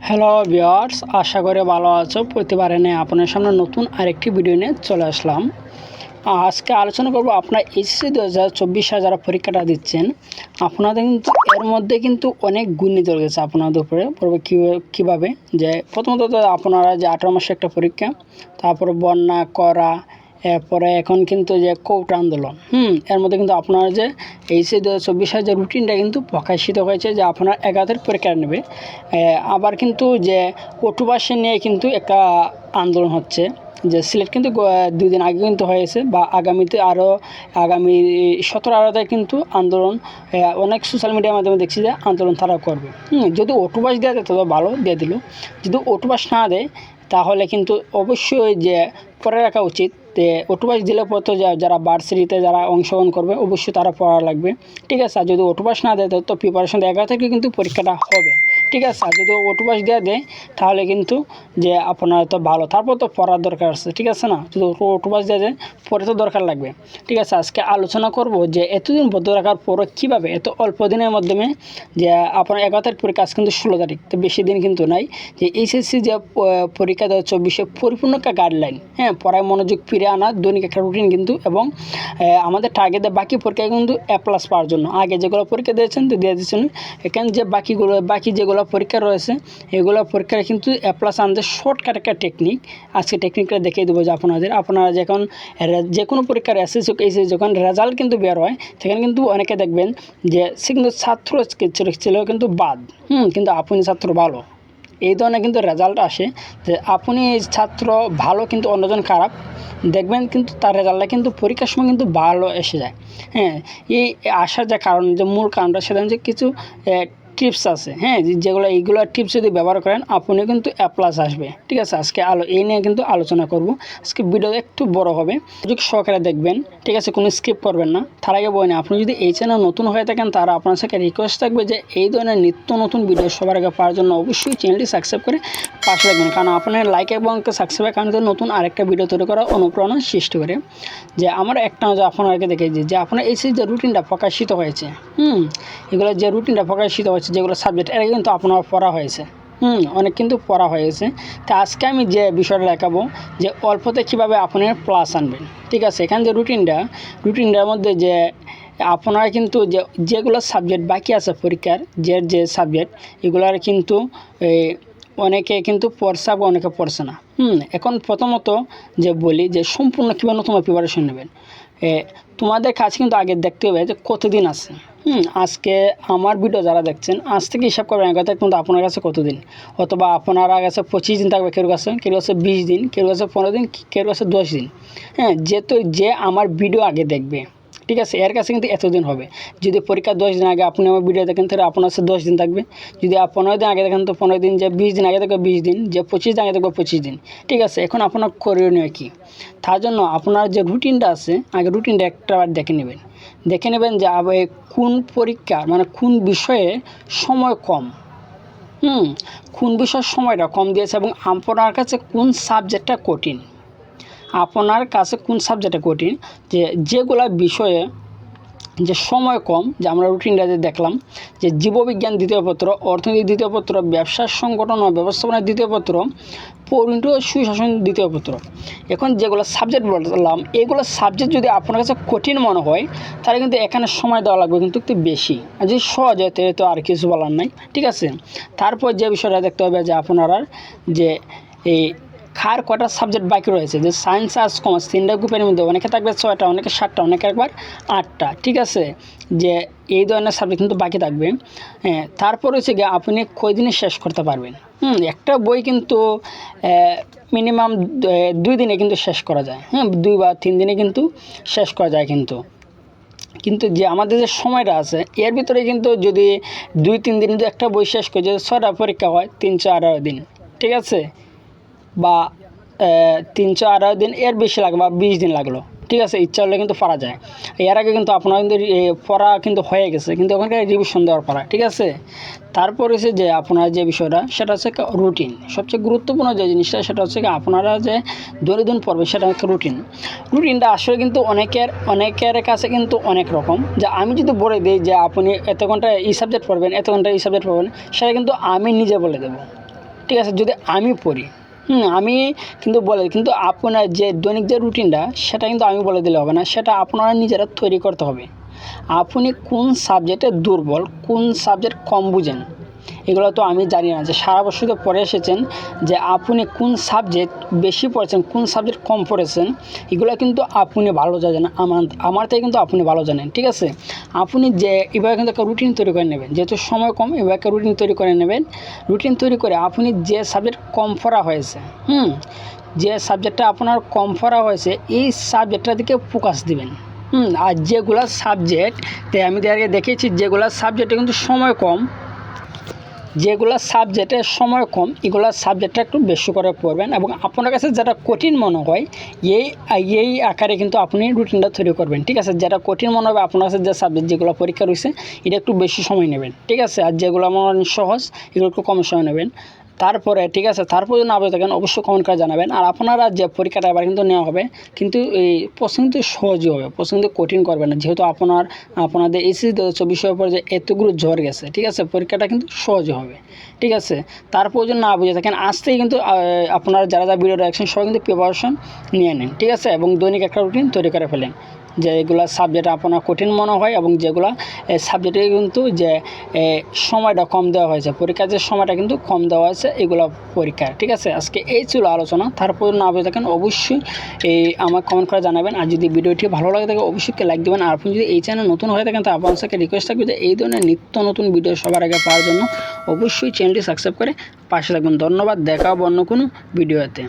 Hello viewers, আশা করি ভালো আছো। প্রতিবারে নিয়ে আপনার সামনে নতুন আরেকটি ভিডিও নিয়ে চলে আসলাম। আজকে আলোচনা করব আপনার এইচএসসি 2024 যারা পরীক্ষাটা দিচ্ছেন, আপনাদের কিন্তু এর মধ্যে কিন্তু অনেক ঘূর্ণিঝড় চলে গেছে আপনাদের উপরে। পড়বে কীভাবে যে প্রথমত তো আপনারা যে 18 মাসের একটা পরীক্ষা, তারপরে বন্যা করা, এরপরে এখন কিন্তু যে কোটা আন্দোলন, এর মধ্যে কিন্তু আপনার যে এইচএসসি 2024 যে রুটিনটা কিন্তু প্রকাশিত হয়েছে যে আপনার 11 পরীক্ষা নেবে। আবার কিন্তু যে অটোপাসে নিয়ে কিন্তু একটা আন্দোলন হচ্ছে, যে সিলেট কিন্তু 2 দিন আগে কিন্তু হয়েছে, বা আগামীতে আগামী 17 কিন্তু আন্দোলন। অনেক সোশ্যাল মিডিয়ার মাধ্যমে দেখছি যে আন্দোলন তারা করবে। যদি অটোপাস দেওয়া যায় তবে ভালো, দিয়ে দিল। যদি অটোপাস না দেয় তাহলে কিন্তু অবশ্যই যে পড়ে রাখা উচিত। অটোপাস দিলে পর তো যারা ভার্সিটিতে যারা অংশগ্রহণ করবে অবশ্যই তারা পড়া লাগবে, ঠিক আছে। আর যদি অটোপাস না দেয় তো প্রিপারেশন 11 থেকে কিন্তু পরীক্ষাটা হবে, ঠিক আছে। আর যদি অটোপাস দেওয়া দেয় তাহলে কিন্তু যে আপনার তো ভালো, তারপর তো পড়ার দরকার আছে, ঠিক আছে না। যদি অটোপাস দেওয়া যায় পরে তো দরকার লাগবে, ঠিক আছে। আজকে আলোচনা করব যে এতদিন বদ্ধ রাখার পরও কীভাবে এত অল্প দিনের মাধ্যমে যে আপনার 11 তারিখ পরীক্ষা, আজ কিন্তু 16 তারিখ, তো বেশি দিন কিন্তু নাই, যে এইচএসসি যে পরীক্ষা 2024 পরিপূর্ণ একটা গাইডলাইন, পড়ায় মনোযোগ ফিরে আনা, দৈনিক একটা রুটিন কিন্তু, এবং আমাদের টার্গেটে বাকি পরীক্ষায় কিন্তু A+ পাওয়ার জন্য আগে যেগুলো পরীক্ষা দিয়েছেন তো দিয়ে দিচ্ছেন, এখানে যে বাকি যেগুলো পরীক্ষা রয়েছে এগুলো পরীক্ষায় কিন্তু A+ আনতে শর্টকাট একটা টেকনিক, আজকে টেকনিকটা দেখিয়ে দেবো। যে আপনারা যখন যে কোনো পরীক্ষার এসএসসি যখন রেজাল্ট কিন্তু বের হয়, সেখানে কিন্তু অনেকে দেখবেন যে সে কিন্তু ছাত্র ছিল কিন্তু বাদ, কিন্তু আপনি ছাত্র ভালো, এই ধরনের কিন্তু রেজাল্ট আসে। যে আপনি ছাত্র ভালো কিন্তু অন্যজন খারাপ, দেখবেন কিন্তু তার রেজাল্টটা কিন্তু পরীক্ষার সময় কিন্তু ভালো এসে যায়। এই আসার যে কারণ, যে মূল কারণটা সেটা হচ্ছে কিছু টিপস আছে, যেগুলো এইগুলো টিপস যদি ব্যবহার করেন আপনি কিন্তু A+ আসবে, ঠিক আছে। আজকে এই নিয়ে কিন্তু আলোচনা করব। আজকে ভিডিও একটু বড় হবে, মনোযোগ সহকারে দেখবেন, ঠিক আছে, কোনো স্কিপ করবেন না। তার আগে বলি না, আপনি যদি এই চ্যানেল নতুন হয়ে থাকেন তারা আপনার সাথে রিকোয়েস্ট থাকবে যে এই ধরনের নিত্য নতুন ভিডিও সবার আগে পাওয়ার জন্য অবশ্যই চ্যানেলটি সাবস্ক্রাইব করে পাশে রাখবেন, কারণ আপনার লাইক এবং সাবস্ক্রাইবের কারণে নতুন আরেকটা ভিডিও তৈরি করার অনুপ্রেরণা সৃষ্টি করে। যে আমার একটা যে আপনাকে দেখে যে আপনার এই যে রুটিনটা প্রকাশিত হয়েছে, এগুলো যে রুটিনটা প্রকাশিত হয়েছে, যেগুলো সাবজেক্ট এটা কিন্তু আপনার পড়া হয়েছে, অনেক কিন্তু পড়া হয়েছে। তো আজকে আমি যে বিষয়টা দেখাবো যে অল্পতে কীভাবে আপনি প্লাস আনবেন, ঠিক আছে। এখানে যে রুটিনটার মধ্যে যে আপনারা কিন্তু যেগুলো সাবজেক্ট বাকি আছে পরীক্ষার, যে সাবজেক্ট এগুলার কিন্তু অনেকে কিন্তু পড়ছে বা অনেকে পড়ছে না। এখন প্রথমত যে বলি যে সম্পূর্ণ কীভাবে তোমার প্রিপারেশন নেবেন, তোমাদের কাছে কিন্তু আগে দেখতে হবে যে কতদিন আছে। আজকে আমার ভিডিও যারা দেখছেন আজ থেকে হিসাব করবেন 11 তারিখ কিন্তু আপনার কাছে কতদিন, অথবা আপনারা কাছে 25 দিন থাকবে, কেউ কাছে 20 দিন, কেউ কাছে 15 দিন, কেউ কাছে 10 দিন। যেহেতু যে আমার ভিডিও আগে দেখবে, ঠিক আছে, এর কাছে কিন্তু এতদিন হবে। যদি পরীক্ষা 10 দিন আগে আপনি আমার ভিডিও দেখেন তাহলে আপনার কাছে 10 দিন থাকবে। যদি 15 দিন আগে দেখেন তো 15 দিন, যে 20 দিন আগে দেখবে 20 দিন, যে 25 দিন আগে দেখবে 25 দিন, ঠিক আছে। এখন আপনার করণীয় কী? তার জন্য আপনার যে রুটিনটা আছে আগে রুটিনটা একটাবার দেখে নেবেন যে কোন পরীক্ষা মানে কোন বিষয়ে সময় কম, কোন বিষয়ের সময়টা কম দিয়েছে, এবং আপনার কাছে কোন সাবজেক্টটা কঠিন, যেগুলো বিষয়ে যে সময় কম। যে আমরা রুটিনটা যে দেখলাম যে জীববিজ্ঞান দ্বিতীয় পত্র, অর্থনীতি দ্বিতীয় পত্র, ব্যবসা সংগঠন ও ব্যবস্থাপনা দ্বিতীয় পত্র, পরিণত সুশাসন দ্বিতীয় পত্র। এখন যেগুলো সাবজেক্ট বললাম এগুলো সাবজেক্ট যদি আপনার কাছে কঠিন মনে হয় তাহলে কিন্তু এখানে সময় দেওয়া লাগবে কিন্তু একটু বেশি। আর যদি সহজ হয় তাহলে তো আর কিছু বলার নাই, ঠিক আছে। তারপর যে বিষয়টা দেখতে হবে যে আপনারা যে এই কটা সাবজেক্ট বাকি রয়েছে, যে সায়েন্স আর্টস কমার্স 3টা গ্রুপের মধ্যে অনেকে থাকবে 6টা, অনেকে 7টা, অনেকে একবার 8টা, ঠিক আছে। যে এই ধরনের সাবজেক্ট কিন্তু বাকি থাকবে। তারপর হচ্ছে গিয়ে আপনি কয়দিনে শেষ করতে পারবেন। একটা বই কিন্তু মিনিমাম 2 দিনে কিন্তু শেষ করা যায়, 2 বা 3 দিনে কিন্তু শেষ করা যায়। কিন্তু যে আমাদের যে সময়টা আছে এর ভিতরে কিন্তু যদি 2-3 দিন যদি একটা বই শেষ করে, যদি 6টা পরীক্ষা হয় 318 দিন, ঠিক আছে, বা 318 দিন, এর বেশি লাগবে, বা 20 দিন লাগলো, ঠিক আছে। ইচ্ছা হলে কিন্তু পড়া যায়। এর আগে কিন্তু আপনার কিন্তু পড়া কিন্তু হয়ে গেছে, কিন্তু ওখানকার রিভিশন দেওয়ার পড়া, ঠিক আছে। তারপর হচ্ছে যে আপনার যে বিষয়টা সেটা হচ্ছে রুটিন। সবচেয়ে গুরুত্বপূর্ণ যে জিনিসটা সেটা হচ্ছে আপনারা যে দৈনন্দিন পড়বে সেটা হচ্ছে রুটিনটা আসলে কিন্তু অনেকের কাছে কিন্তু অনেক রকম। যে আমি যদি বলে দিই যে আপনি এত ঘন্টা এই সাবজেক্ট পড়বেন, এত ঘন্টা এই সাবজেক্ট পড়বেন, সেটা কিন্তু আমি নিজে বলে দেবো, ঠিক আছে, যদি আমি পড়ি আমি কিন্তু বলে, কিন্তু আপনার যে দৈনিক যে রুটিনটা সেটা কিন্তু আমি বলে দিলে হবে না, সেটা আপনারা নিজেরা তৈরি করতে হবে। আপনি কোন সাবজেক্টে দুর্বল, কোন সাবজেক্ট কম বুঝেন, এগুলো তো আমি জানি না। যে সারা বছর তো পড়ে এসেছেন, যে আপনি কোন সাবজেক্ট বেশি পড়েছেন, কোন সাবজেক্ট কম পড়েছেন, এগুলো কিন্তু আপনি ভালো জানেন, আমার থেকে কিন্তু আপনি ভালো জানেন। ঠিক আছে, আপনি যে এভাবে কিন্তু একটা রুটিন তৈরি করে নেবেন, যেহেতু সময় কম, এভাবে একটা রুটিন তৈরি করে নেবেন। রুটিন তৈরি করে আপনি যে সাবজেক্ট কম পড়া হয়েছে, যে সাবজেক্টটা আপনার কম পড়া হয়েছে, এই সাবজেক্টটার দিকে ফোকাস দিবেন। আর যেগুলো সাবজেক্টে আমি আগে দেখেছি, যেগুলো সাবজেক্টে কিন্তু সময় কম, যেগুলো সাবজেক্টের সময় কম, এগুলো সাবজেক্টটা একটু বেশি করে পড়বেন, এবং আপনার কাছে যেটা কঠিন মনে হয় এই আকারে কিন্তু আপনি রুটিনটা তৈরি করবেন। ঠিক আছে, যেটা কঠিন মনে হবে আপনার কাছে, যে সাবজেক্ট যেগুলো পরীক্ষা রয়েছে, এটা একটু বেশি সময় নেবেন। ঠিক আছে, আর যেগুলো আমার সহজ, এগুলো একটু কম সময় নেবেন। তারপরে ঠিক আছে, তারপরে যদি না বলে থাকেন অবশ্যই কমেন্ট করে জানাবেন। আর আপনারা যে পরীক্ষাটা এবার কিন্তু নেওয়া হবে, কিন্তু এই প্রশ্ন কিন্তু সহজই হবে, প্রশ্ন কিন্তু কঠিন করবে না, যেহেতু আপনাদের এইচএসসি 2024 পরে যে এতগুলো ঝড় গেছে। ঠিক আছে, পরীক্ষাটা কিন্তু সহজই হবে। ঠিক আছে, তারপর যদি না বুঝে থাকেন আজ থেকে কিন্তু আপনারা যারা ভিডিও দেখছেন সবাই কিন্তু প্রিপারেশন নিয়ে নিন। ঠিক আছে, এবং দৈনিক একটা রুটিন তৈরি করে ফেলেন, যেগুলো সাবজেক্ট আপনার কঠিন মনে হয়, এবং যেগুলো সাবজেক্টে কিন্তু যে সময়টা কম দেওয়া হয়েছে, পরীক্ষার যে সময়টা কিন্তু কম দেওয়া হয়েছে এগুলো পরীক্ষার। ঠিক আছে, আজকে এই ছিল আলোচনা। তারপর না বুঝে থাকেন অবশ্যই আমার কমেন্ট করে জানাবেন। আর যদি ভিডিওটি ভালো লাগে থাকে অবশ্যই লাইক দেবেন। আর আপনি যদি এই চ্যানেল নতুন হয়ে থাকেন, তো আপনার সাথে রিকোয়েস্ট থাকবে যে এই ধরনের নিত্য নতুন ভিডিও সবার আগে পাওয়ার জন্য অবশ্যই চ্যানেলটি সাবস্ক্রাইব করে পাশে থাকবেন। ধন্যবাদ, দেখা হবে অন্য কোনো ভিডিওতে।